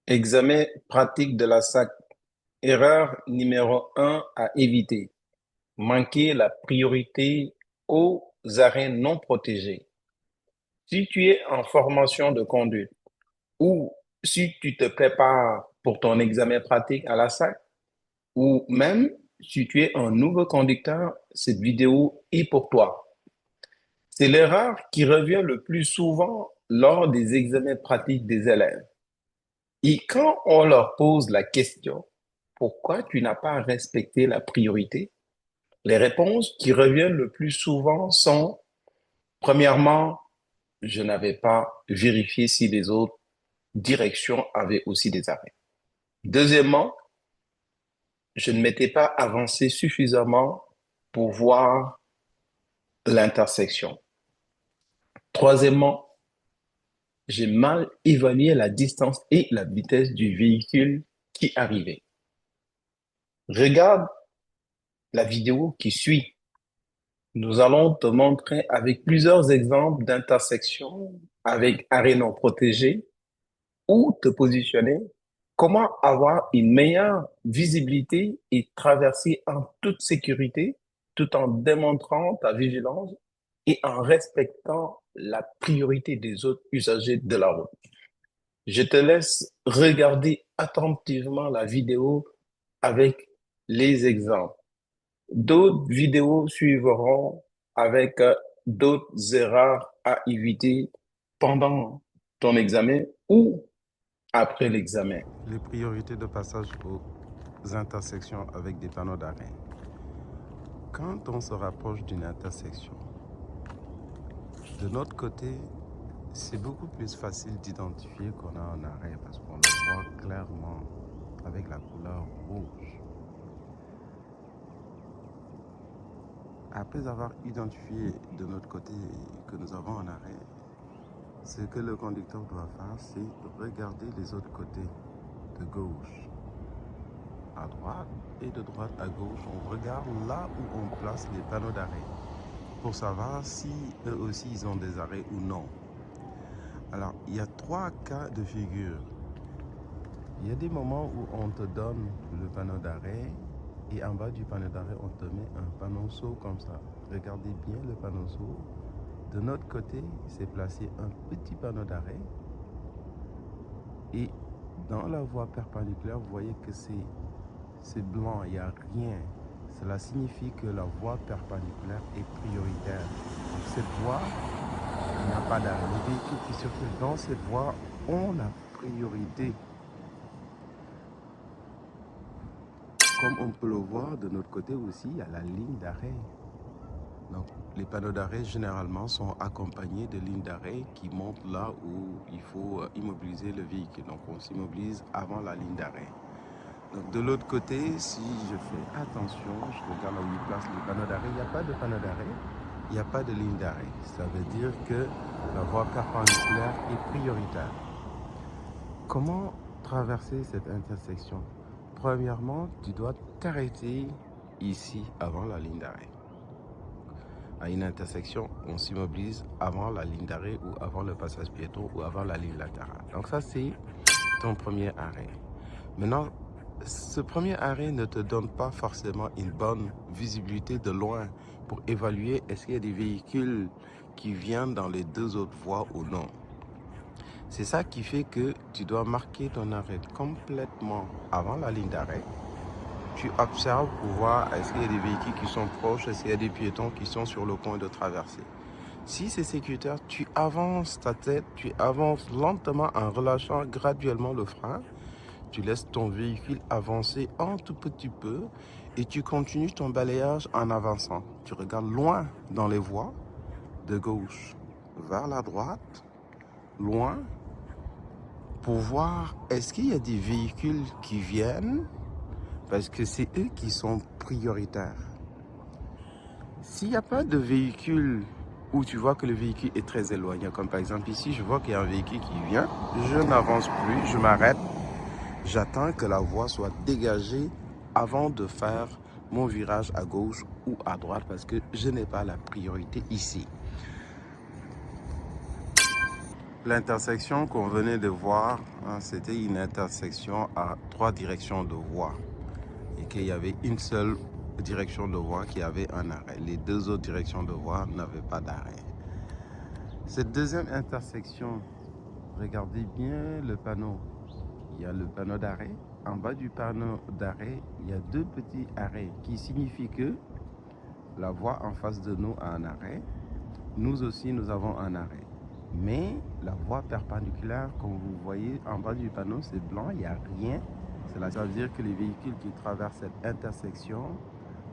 Examen pratique de la SAC. Erreur numéro un à éviter. Manquer la priorité aux arrêts non protégés. Si tu es en formation de conduite ou si tu te prépares pour ton examen pratique à la SAC ou même si tu es un nouveau conducteur, cette vidéo est pour toi. C'est l'erreur qui revient le plus souvent lors des examens pratiques des élèves. Et quand on leur pose la question, pourquoi tu n'as pas respecté la priorité? Les réponses qui reviennent le plus souvent sont, premièrement, je n'avais pas vérifié si les autres directions avaient aussi des arrêts. Deuxièmement, je ne m'étais pas avancé suffisamment pour voir l'intersection. Troisièmement, j'ai mal évalué la distance et la vitesse du véhicule qui arrivait. Regarde la vidéo qui suit. Nous allons te montrer avec plusieurs exemples d'intersections avec arrêt non protégé où te positionner, comment avoir une meilleure visibilité et traverser en toute sécurité tout en démontrant ta vigilance et en respectant la priorité des autres usagers de la route. Je te laisse regarder attentivement la vidéo avec les exemples. D'autres vidéos suivront avec d'autres erreurs à éviter pendant ton examen ou après l'examen. Les priorités de passage aux intersections avec des panneaux d'arrêt. Quand on se rapproche d'une intersection, de notre côté, c'est beaucoup plus facile d'identifier qu'on a un arrêt parce qu'on le voit clairement avec la couleur rouge. Après avoir identifié de notre côté que nous avons un arrêt, ce que le conducteur doit faire, c'est regarder les autres côtés, de gauche à droite et de droite à gauche. On regarde là où on place les panneaux d'arrêt pour savoir si eux aussi ils ont des arrêts ou non. Alors, il y a trois cas de figure. Il y a des moments où on te donne le panneau d'arrêt et en bas du panneau d'arrêt, on te met un panneau comme ça. Regardez bien le panneau. De notre côté, c'est placé un petit panneau d'arrêt et dans la voie perpendiculaire, vous voyez que c'est blanc, il n'y a rien. Cela signifie que la voie perpendiculaire est prioritaire. Donc cette voie n'a pas d'arrêt. Les véhicules qui circulent dans cette voie ont la priorité. Comme on peut le voir de notre côté aussi, il y a la ligne d'arrêt. Donc les panneaux d'arrêt généralement sont accompagnés de lignes d'arrêt qui montrent là où il faut immobiliser le véhicule. Donc on s'immobilise avant la ligne d'arrêt. Donc de l'autre côté, si je fais attention, je regarde là où il place les panneaux d'arrêt, il n'y a pas de panneau d'arrêt, il n'y a pas de ligne d'arrêt. Ça veut dire que la voie perpendiculaire est prioritaire. Comment traverser cette intersection? Premièrement, tu dois t'arrêter ici avant la ligne d'arrêt. À une intersection, on s'immobilise avant la ligne d'arrêt ou avant le passage piéton ou avant la ligne latérale. Donc ça, c'est ton premier arrêt. Maintenant, ce premier arrêt ne te donne pas forcément une bonne visibilité de loin pour évaluer est-ce qu'il y a des véhicules qui viennent dans les deux autres voies ou non. C'est ça qui fait que tu dois marquer ton arrêt complètement avant la ligne d'arrêt. Tu observes pour voir est-ce qu'il y a des véhicules qui sont proches, est-ce qu'il y a des piétons qui sont sur le point de traverser. Si c'est sécuritaire, tu avances ta tête, tu avances lentement en relâchant graduellement le frein. Tu laisses ton véhicule avancer un tout petit peu et tu continues ton balayage en avançant. Tu regardes loin dans les voies, de gauche vers la droite, loin, pour voir est-ce qu'il y a des véhicules qui viennent, parce que c'est eux qui sont prioritaires. S'il n'y a pas de véhicule où tu vois que le véhicule est très éloigné, comme par exemple ici, je vois qu'il y a un véhicule qui vient, je n'avance plus, je m'arrête, j'attends que la voie soit dégagée avant de faire mon virage à gauche ou à droite parce que je n'ai pas la priorité ici. L'intersection qu'on venait de voir, hein, c'était une intersection à 3 directions de voie et qu'il y avait une seule direction de voie qui avait un arrêt. Les 2 autres directions de voie n'avaient pas d'arrêt. Cette deuxième intersection, regardez bien le panneau. Il y a le panneau d'arrêt. En bas du panneau d'arrêt, il y a 2 petits arrêts qui signifient que la voie en face de nous a un arrêt. Nous aussi, nous avons un arrêt. Mais la voie perpendiculaire, comme vous voyez en bas du panneau, c'est blanc, il n'y a rien. Cela veut dire que les véhicules qui traversent cette intersection,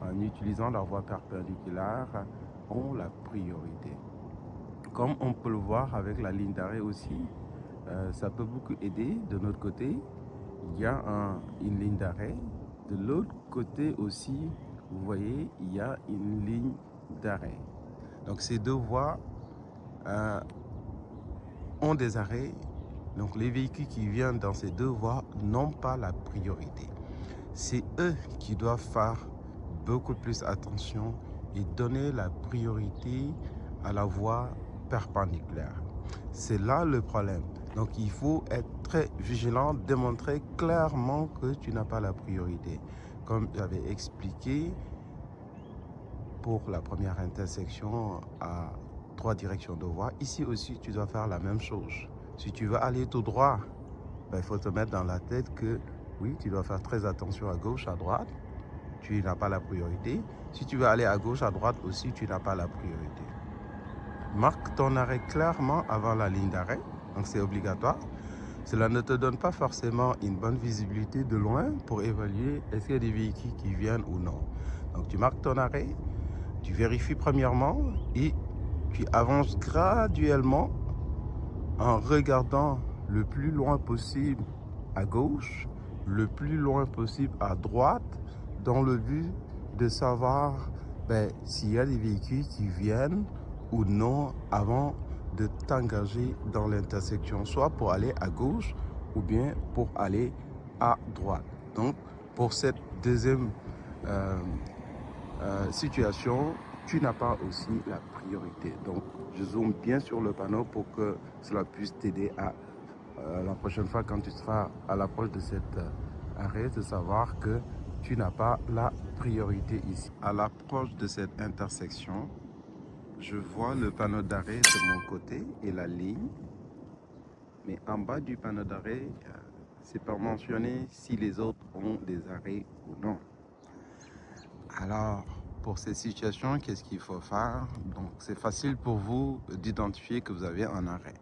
en utilisant la voie perpendiculaire, ont la priorité. Comme on peut le voir avec la ligne d'arrêt aussi, ça peut beaucoup aider. De notre côté, il y a une ligne d'arrêt. De l'autre côté aussi, vous voyez, il y a une ligne d'arrêt. Donc ces 2 voies ont des arrêts. Donc les véhicules qui viennent dans ces 2 voies n'ont pas la priorité. C'est eux qui doivent faire beaucoup plus attention et donner la priorité à la voie perpendiculaire. C'est là le problème. Donc il faut être très vigilant, démontrer clairement que tu n'as pas la priorité. Comme j'avais expliqué, pour la première intersection à 3 directions de voie, ici aussi tu dois faire la même chose. Si tu veux aller tout droit, il faut te mettre dans la tête que oui, tu dois faire très attention à gauche, à droite. Tu n'as pas la priorité. Si tu veux aller à gauche, à droite aussi, tu n'as pas la priorité. Marque ton arrêt clairement avant la ligne d'arrêt. Donc c'est obligatoire. Cela ne te donne pas forcément une bonne visibilité de loin pour évaluer est-ce qu'il y a des véhicules qui viennent ou non. Donc tu marques ton arrêt, tu vérifies premièrement et tu avances graduellement en regardant le plus loin possible à gauche, le plus loin possible à droite, dans le but de savoir s'il y a des véhicules qui viennent ou non avant de t'engager dans l'intersection, soit pour aller à gauche ou bien pour aller à droite. Donc, pour cette deuxième situation, tu n'as pas aussi la priorité. Donc, je zoome bien sur le panneau pour que cela puisse t'aider à la prochaine fois quand tu seras à l'approche de cet arrêt, de savoir que tu n'as pas la priorité ici. À l'approche de cette intersection, je vois le panneau d'arrêt de mon côté et la ligne. Mais en bas du panneau d'arrêt, c'est pas mentionné si les autres ont des arrêts ou non. Alors, pour ces situations, qu'est-ce qu'il faut faire? Donc, c'est facile pour vous d'identifier que vous avez un arrêt.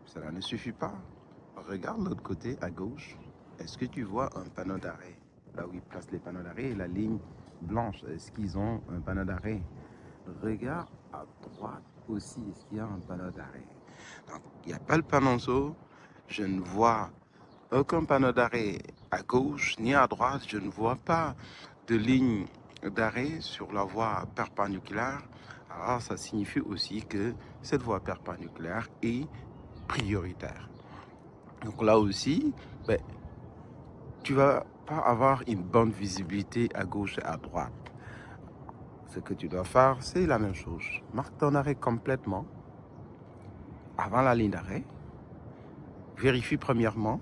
Cela ne suffit pas. Regarde l'autre côté, à gauche. Est-ce que tu vois un panneau d'arrêt? Là où ils placent les panneaux d'arrêt et la ligne blanche, est-ce qu'ils ont un panneau d'arrêt? Regarde à droite aussi, est-ce qu'il y a un panneau d'arrêt? Donc, il n'y a pas le panneau, je ne vois aucun panneau d'arrêt à gauche ni à droite, je ne vois pas de ligne d'arrêt sur la voie perpendiculaire. Alors, ça signifie aussi que cette voie perpendiculaire est prioritaire. Donc là aussi, tu vas pas avoir une bonne visibilité à gauche et à droite. Ce que tu dois faire, c'est la même chose. Marque ton arrêt complètement avant la ligne d'arrêt. Vérifie premièrement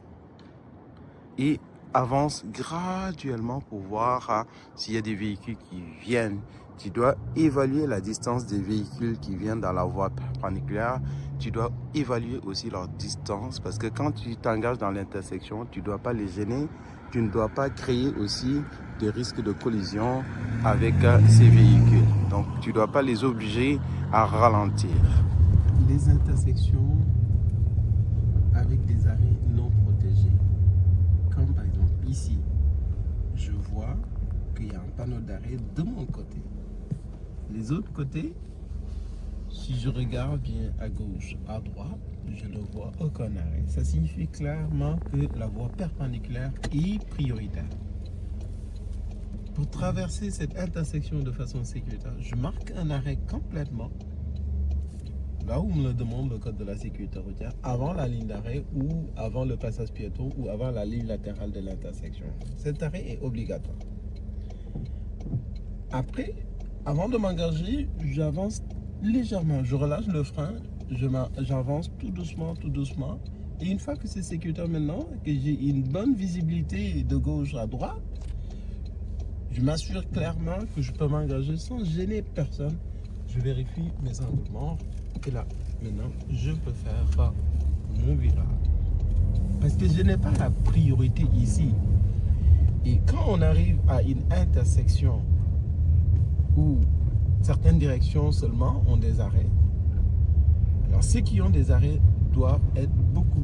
et avance graduellement pour voir s'il y a des véhicules qui viennent. Tu dois évaluer la distance des véhicules qui viennent dans la voie perpendiculaire. Tu dois évaluer aussi leur distance parce que quand tu t'engages dans l'intersection, tu ne dois pas les gêner. Tu ne dois pas créer aussi des risques de collision avec ces véhicules. Donc, tu ne dois pas les obliger à ralentir. Les intersections avec des arrêts non protégés, comme par exemple ici, je vois qu'il y a un panneau d'arrêt de mon côté. Les autres côtés, si je regarde bien à gauche, à droite, je ne vois aucun arrêt. Ça signifie clairement que la voie perpendiculaire est prioritaire. Pour traverser cette intersection de façon sécuritaire, je marque un arrêt complètement là où me le demande le code de la sécurité routière, avant la ligne d'arrêt ou avant le passage piéton ou avant la ligne latérale de l'intersection. Cet arrêt est obligatoire. Après, avant de m'engager, j'avance légèrement, je relâche le frein, j'avance tout doucement, tout doucement. Et une fois que c'est sécuritaire maintenant, que j'ai une bonne visibilité de gauche à droite, je m'assure clairement que je peux m'engager sans gêner personne. Je vérifie mes angles morts. Et là, maintenant, je peux faire mon virage. Parce que je n'ai pas la priorité ici. Et quand on arrive à une intersection où certaines directions seulement ont des arrêts, alors ceux qui ont des arrêts doivent être beaucoup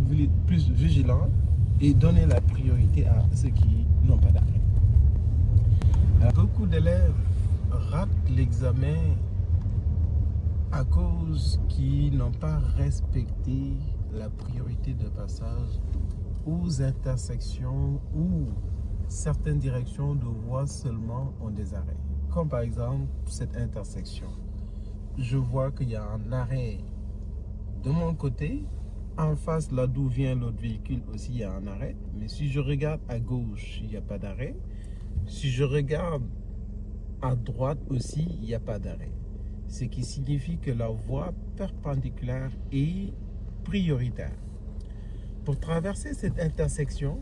plus vigilants et donner la priorité à ceux qui n'ont pas d'arrêt. Beaucoup d'élèves ratent l'examen à cause qu'ils n'ont pas respecté la priorité de passage aux intersections où certaines directions de voies seulement ont des arrêts. Comme par exemple cette intersection. Je vois qu'il y a un arrêt de mon côté. En face, là d'où vient l'autre véhicule aussi, il y a un arrêt. Mais si je regarde à gauche, il n'y a pas d'arrêt. Si je regarde à droite aussi, il n'y a pas d'arrêt. Ce qui signifie que la voie perpendiculaire est prioritaire. Pour traverser cette intersection,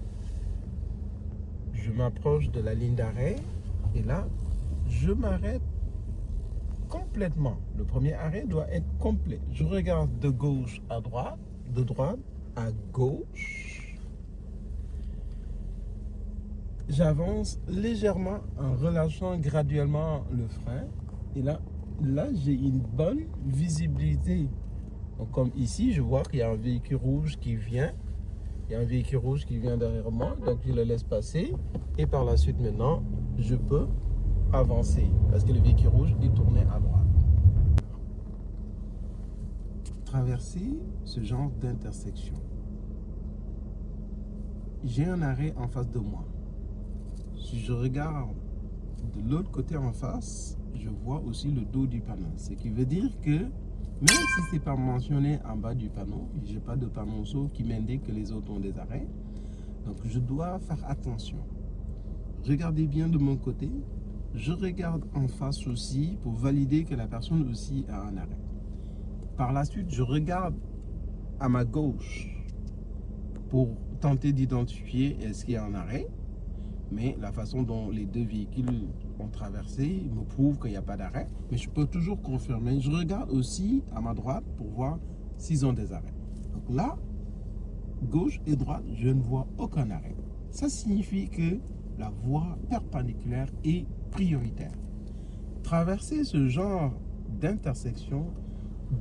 je m'approche de la ligne d'arrêt et là, je m'arrête complètement. Le premier arrêt doit être complet. Je regarde de gauche à droite, de droite à gauche. J'avance légèrement en relâchant graduellement le frein. Et là j'ai une bonne visibilité. Donc, comme ici, je vois qu'il y a un véhicule rouge qui vient. Il y a un véhicule rouge qui vient derrière moi. Donc, je le laisse passer. Et par la suite, maintenant, je peux avancer. Parce que le véhicule rouge est tourné à droite. Traverser ce genre d'intersection. J'ai un arrêt en face de moi. Si je regarde de l'autre côté en face, je vois aussi le dos du panneau. Ce qui veut dire que, même si ce n'est pas mentionné en bas du panneau, je n'ai pas de panneau qui m'indique que les autres ont des arrêts. Donc, je dois faire attention. Regardez bien de mon côté. Je regarde en face aussi pour valider que la personne aussi a un arrêt. Par la suite, je regarde à ma gauche pour tenter d'identifier est-ce qu'il y a un arrêt. Mais la façon dont les deux véhicules ont traversé me prouve qu'il n'y a pas d'arrêt. Mais je peux toujours confirmer. Je regarde aussi à ma droite pour voir s'ils ont des arrêts. Donc là, gauche et droite, je ne vois aucun arrêt. Ça signifie que la voie perpendiculaire est prioritaire. Traverser ce genre d'intersection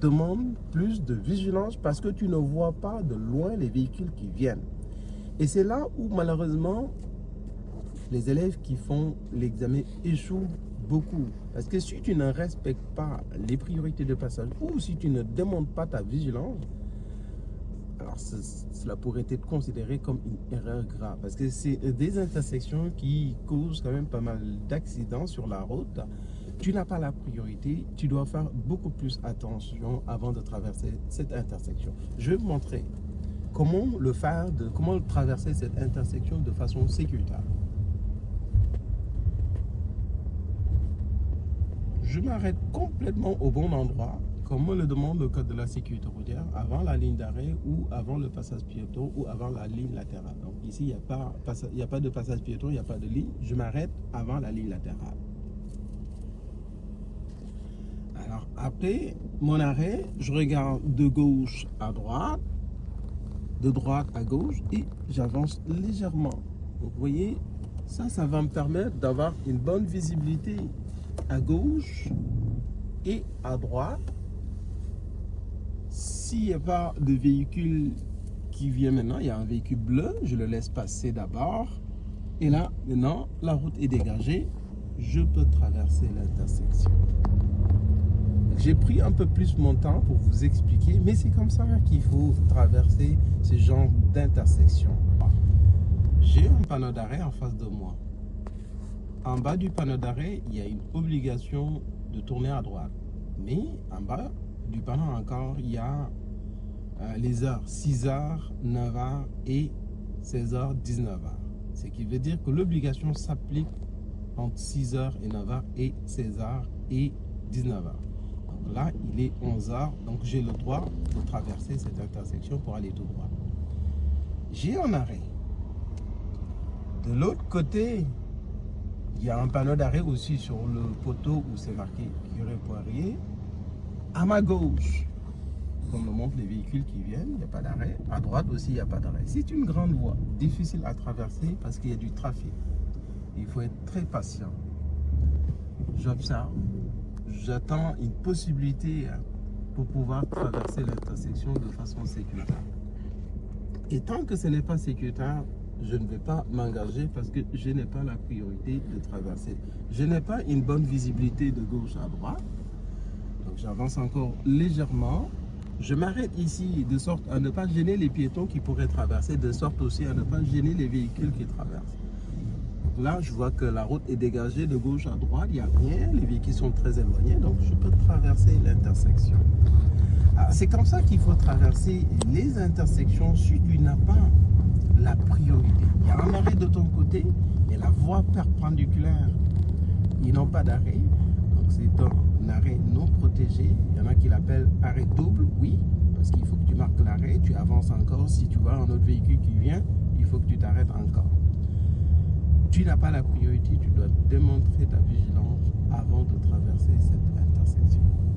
demande plus de vigilance parce que tu ne vois pas de loin les véhicules qui viennent. Et c'est là où malheureusement les élèves qui font l'examen échouent beaucoup. Parce que si tu ne respectes pas les priorités de passage ou si tu ne demandes pas ta vigilance, alors cela pourrait être considéré comme une erreur grave. Parce que c'est des intersections qui causent quand même pas mal d'accidents sur la route. Tu n'as pas la priorité, tu dois faire beaucoup plus attention avant de traverser cette intersection. Je vais vous montrer comment le faire, comment traverser cette intersection de façon sécuritaire. Je m'arrête complètement au bon endroit, comme me le demande le code de la sécurité routière, avant la ligne d'arrêt ou avant le passage piéton ou avant la ligne latérale. Donc ici, il n'y a pas de passage piéton, il n'y a pas de ligne. Je m'arrête avant la ligne latérale. Alors après mon arrêt, je regarde de gauche à droite, de droite à gauche et j'avance légèrement. Donc vous voyez, ça va me permettre d'avoir une bonne visibilité à gauche et à droite. S'il n'y a pas de véhicule qui vient maintenant, il y a un véhicule bleu, je le laisse passer d'abord. Et là, maintenant, la route est dégagée. Je peux traverser l'intersection. J'ai pris un peu plus mon temps pour vous expliquer, mais c'est comme ça qu'il faut traverser ce genre d'intersection. J'ai un panneau d'arrêt en face de moi. En bas du panneau d'arrêt, il y a une obligation de tourner à droite. Mais en bas du panneau encore, il y a les heures 6h, 9h et 16h, 19h. Ce qui veut dire que l'obligation s'applique entre 6h et 9h et 16h et 19h. Là, il est 11h, donc j'ai le droit de traverser cette intersection pour aller tout droit. J'ai un arrêt. De l'autre côté, il y a un panneau d'arrêt aussi sur le poteau où c'est marqué Curé Poirier. À ma gauche, comme le montrent les véhicules qui viennent, il n'y a pas d'arrêt. À droite aussi, il n'y a pas d'arrêt. C'est une grande voie, difficile à traverser parce qu'il y a du trafic. Il faut être très patient. J'observe. J'attends une possibilité pour pouvoir traverser l'intersection de façon sécuritaire. Et tant que ce n'est pas sécuritaire, je ne vais pas m'engager parce que je n'ai pas la priorité de traverser. Je n'ai pas une bonne visibilité de gauche à droite. Donc j'avance encore légèrement. Je m'arrête ici de sorte à ne pas gêner les piétons qui pourraient traverser, de sorte aussi à ne pas gêner les véhicules qui traversent. Là, je vois que la route est dégagée de gauche à droite, il n'y a rien, les véhicules sont très éloignés, donc je peux traverser l'intersection. C'est comme ça qu'il faut traverser les intersections si tu n'as pas la priorité. Il y a un arrêt de ton côté et la voie perpendiculaire, ils n'ont pas d'arrêt, donc c'est un arrêt non protégé. Il y en a qui l'appellent arrêt double, oui, parce qu'il faut que tu marques l'arrêt, tu avances encore. Si tu vois un autre véhicule qui vient, il faut que tu t'arrêtes encore. Tu n'as pas la priorité, tu dois démontrer ta vigilance avant de traverser cette intersection.